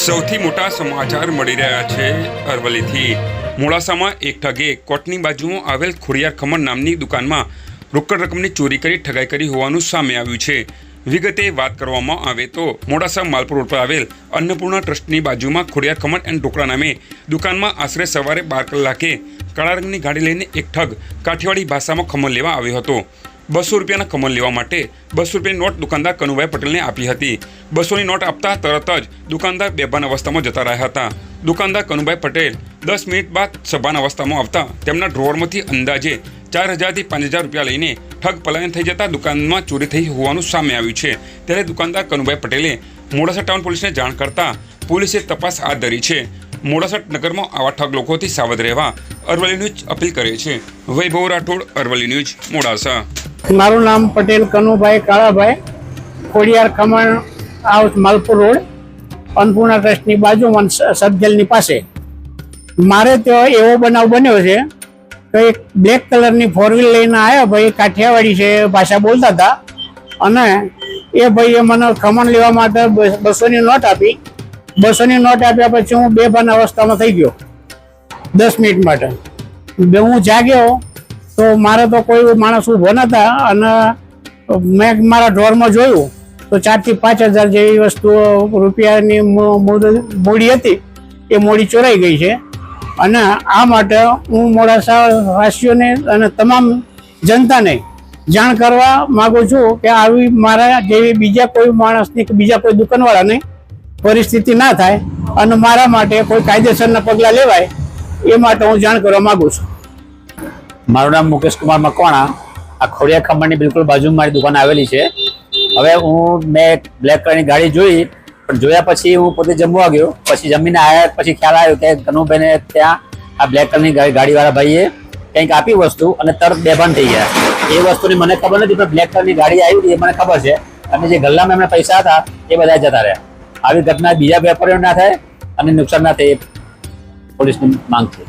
સૌથી મોટા સમાચાર મળી રહ્યા છે અરવલ્લીથી। મોડાસામાં એક ઠગે કોટની બાજુમાં આવેલ ખોડિયાર ખમણ નામની દુકાનમાં રોકડ રકમની ચોરી કરી ઠગાઈ કરી હોવાનું સામે આવ્યું છે। વિગતે વાત કરવામાં આવે તો મોડાસા માલપુર રોડ પર આવેલ અન્નપૂર્ણા ટ્રસ્ટની બાજુમાં ખોડિયાર ખમણ એન્ડ ઢોકળા નામે દુકાનમાં આશરે સવારે 12 કલાકે કાળા રંગની ગાડી લઈને એક ઠગ કાઠિયાવાડી ભાષામાં ખમણ લેવા આવ્યો હતો। 200 રૂપિયાના ખમણ લેવા માટે 200 રૂપિયાની નોટ દુકાનદાર કનુભાઈ પટેલને આપી હતી। 200ની નોટ આપતા તરત જ દુકાનદાર બેભાન અવસ્થામાં જતા રહ્યા હતા। દુકાનદાર કનુભાઈ પટેલ 10 મિનિટ બાદ સભાન અવસ્થામાં આવતા તેમના ડ્રોવરમાંથી અંદાજે 4000 થી 5000 રૂપિયા લઈને ઠગ પલાયન થઈ જતા દુકાનમાં ચોરી થઈ હોવાનું સામે આવ્યું છે। ત્યારે દુકાનદાર કનુભાઈ પટેલે મોડાસા ટાઉન પોલીસને જાણ કરતા પોલીસે તપાસ હાથ ધરી છે। મોડાસા નગરમાં આવા ઠગ લોકોથી સાવધ રહેવા અરવલ્લી ન્યૂઝ અપીલ કરે છે। વૈભવ રાઠોડ, અરવલ્લી ન્યૂઝ, મોડાસા। મારું નામ પટેલ કનુભાઈ કાળાભાઈ, ખોડિયાર ખમણ હાઉસ માલપુર રોડ, અન્નપૂર્ણા ટ્રસ્ટની બાજુમાં સબજેલની પાસે। મારે ત્યાં એવો બનાવ બન્યો છે કે એક બ્લેક કલરની 4 વ્હીલ લઈને આવ્યા ભાઈ, કાઠિયાવાડી છે ભાષા બોલતા હતા, અને એ ભાઈએ મને ખમણ લેવા માટે 200ની નોટ આપી। 200ની નોટ આપ્યા પછી હું બેભાન અવસ્થામાં થઈ ગયો 10 મિનિટ માટે। હું જાગ્યો તો મારે તો કોઈ માણસ ઊભો નતા, અને મેં મારા ડ્રોરમાં જોયું તો 4 થી 5000 જેવી વસ્તુઓ રૂપિયાની મૂડી હતી, એ મૂડી ચોરાઈ ગઈ છે। અને આ માટે હું મોડાસા વાસીઓને અને તમામ જનતાને જાણ કરવા માગું છું કે આવી મારા જેવી બીજા કોઈ માણસની કે બીજા કોઈ દુકાનવાળાની પરિસ્થિતિ ના થાય, અને મારા માટે કોઈ કાયદેસરના પગલાં લેવાય એ માટે હું જાણ કરવા માગું છું। મારું નામ મુકેશ કુમાર મકવાણા। આ ખોડિયાર ખમણની બિલકુલ બાજુમાં મારી દુકાન આવેલી છે। હવે મેં બ્લેક કલરની ગાડી જોઈ, પણ જોયા પછી હું પોતે જમવા ગયો। પછી જમીને આવ્યા પછી ખ્યાલ આવ્યો કે કનુભાઈને ત્યાં આ બ્લેક કલરની ગાડીવાળા ભાઈએ કંઈક આપી વસ્તુ, અને તરત બેભાન થઈ ગયા। એ વસ્તુની મને ખબર નથી, પણ બ્લેક કલરની ગાડી આવી હતી એ મને ખબર છે, અને જે ગલ્લામાં એમના પૈસા હતા એ બધા જતા રહ્યા। આવી ઘટના બીજા વેપારીઓ ના થાય અને નુકસાન ના થાય, એ પોલીસની માંગ છે।